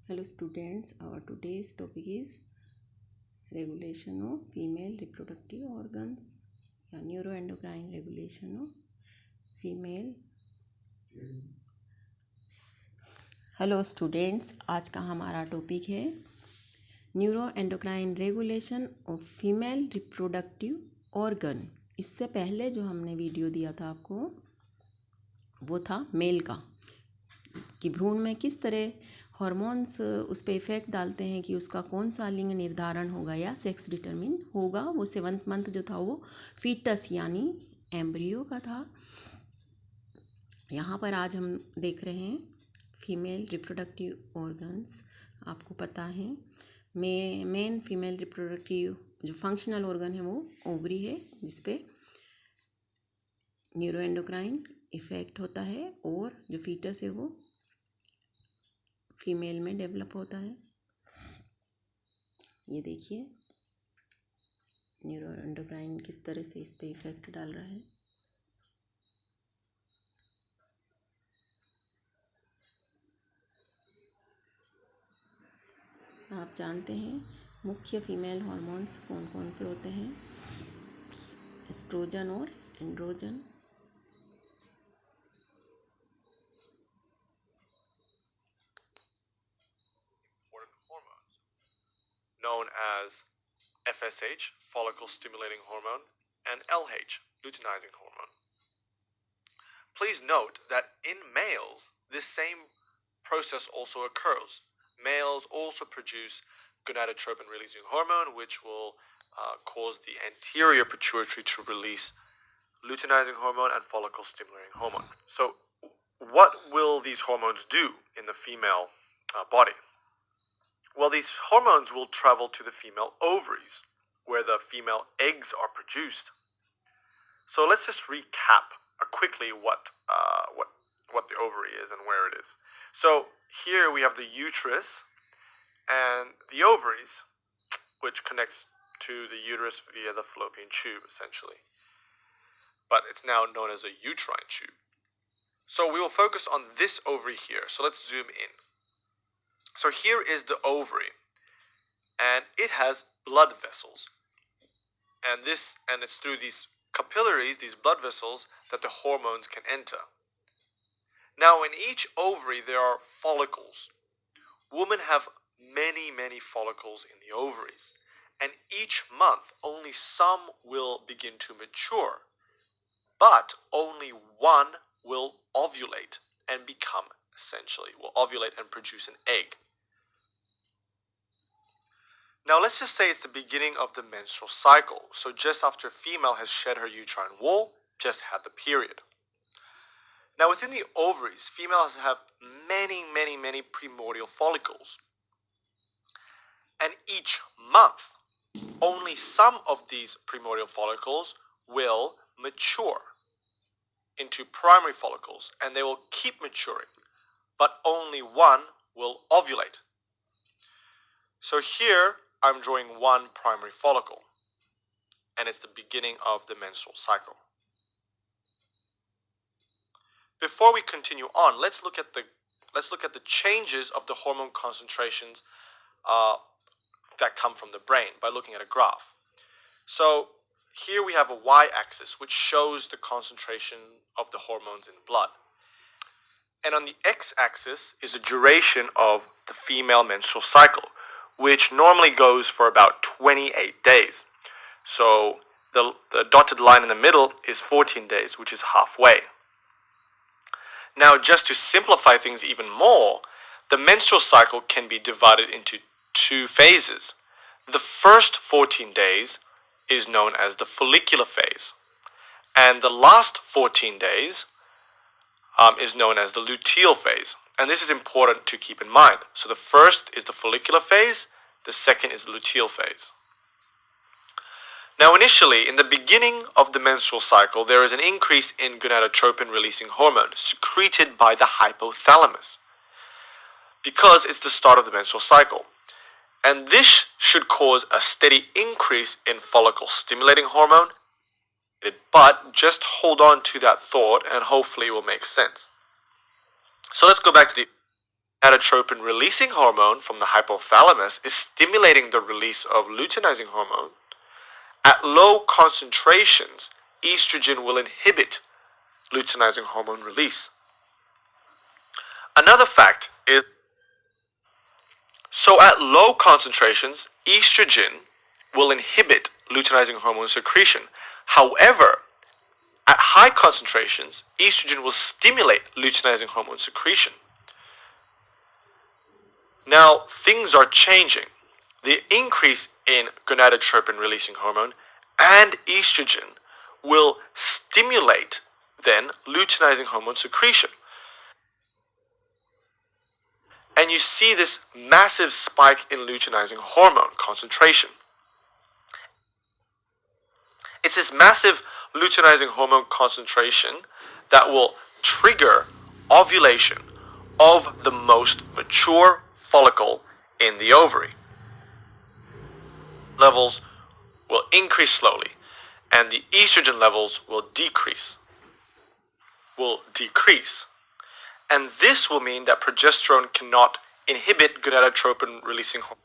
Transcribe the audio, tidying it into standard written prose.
Hello students, our today's topic is regulation of female reproductive organs या neuroendocrine regulation of female. Hello students, आज का हमारा topic है neuroendocrine regulation of female reproductive organ. इससे पहले जो हमने वीडियो दिया था आपको वो था मेल का, कि भ्रूण में किस तरह हार्मोन्स उस पर इफ़ेक्ट डालते हैं कि उसका कौन सा लिंग निर्धारण होगा या सेक्स डिटरमिन होगा. वो 7th मंथ जो था वो फीटस यानी एम्ब्रियो का था. यहाँ पर आज हम देख रहे हैं फीमेल रिप्रोडक्टिव ऑर्गन्स. आपको पता है मेन फीमेल रिप्रोडक्टिव जो फंक्शनल ऑर्गन है वो ओवरी है, जिसपे न्यूरोएंडोक्राइन इफ़ेक्ट होता है, और जो फीटस है वो फीमेल में डेवलप होता है. ये देखिए न्यूरोएंडोक्राइन किस तरह से इस पे इफेक्ट डाल रहा है. आप जानते हैं मुख्य फीमेल हार्मोन्स कौन कौन से होते हैं? एस्ट्रोजन और androgen. known as FSH, follicle stimulating hormone, and LH, luteinizing hormone. Please note that in males, this same process also occurs. Males also produce gonadotropin releasing hormone, which will cause the anterior pituitary to release luteinizing hormone and follicle stimulating hormone. So what will these hormones do in the female body? Well, these hormones will travel to the female ovaries, where the female eggs are produced. So let's just recap quickly what the ovary is and where it is. So here we have the uterus and the ovaries, which connects to the uterus via the fallopian tube, essentially. But it's now known as a uterine tube. So we will focus on this ovary here. So let's zoom in. So here is the ovary, and it has blood vessels, and it's through these capillaries, these blood vessels, that the hormones can enter. Now in each ovary there are follicles. Women have many follicles in the ovaries, and each month only some will begin to mature, but only one will ovulate and will ovulate and produce an egg. Now let's just say it's the beginning of the menstrual cycle. So just after a female has shed her uterine wall, just had the period. Now within the ovaries, females have many primordial follicles. And each month, only some of these primordial follicles will mature into primary follicles, and they will keep maturing, but only one will ovulate. So here I'm drawing one primary follicle, and it's the beginning of the menstrual cycle. Before we continue on, let's look at the changes of the hormone concentrations that come from the brain by looking at a graph. So here we have a y-axis which shows the concentration of the hormones in blood. And on the x-axis is the duration of the female menstrual cycle, which normally goes for about 28 days. So the dotted line in the middle is 14 days, which is halfway. Now, just to simplify things even more, the menstrual cycle can be divided into two phases. The first 14 days is known as the follicular phase, and the last 14 days is known as the luteal phase. And this is important to keep in mind. So the first is the follicular phase, the second is the luteal phase. Now initially, in the beginning of the menstrual cycle, there is an increase in gonadotropin releasing hormone secreted by the hypothalamus, because it's the start of the menstrual cycle. And this should cause a steady increase in follicle stimulating hormone, but just hold on to that thought and hopefully it will make sense. So let's go back to the gonadotropin releasing hormone from the hypothalamus is stimulating the release of luteinizing hormone, at low concentrations, estrogen will inhibit luteinizing hormone release. Another fact is, so at low concentrations, estrogen will inhibit luteinizing hormone secretion. However, at high concentrations, estrogen will stimulate luteinizing hormone secretion. Now, things are changing. The increase in gonadotropin releasing hormone and estrogen will stimulate then luteinizing hormone secretion. And you see this massive spike in luteinizing hormone concentration. It's this massive luteinizing hormone concentration that will trigger ovulation of the most mature follicle in the ovary. Levels will increase slowly, and the estrogen levels will decrease. And this will mean that progesterone cannot inhibit gonadotropin releasing hormone.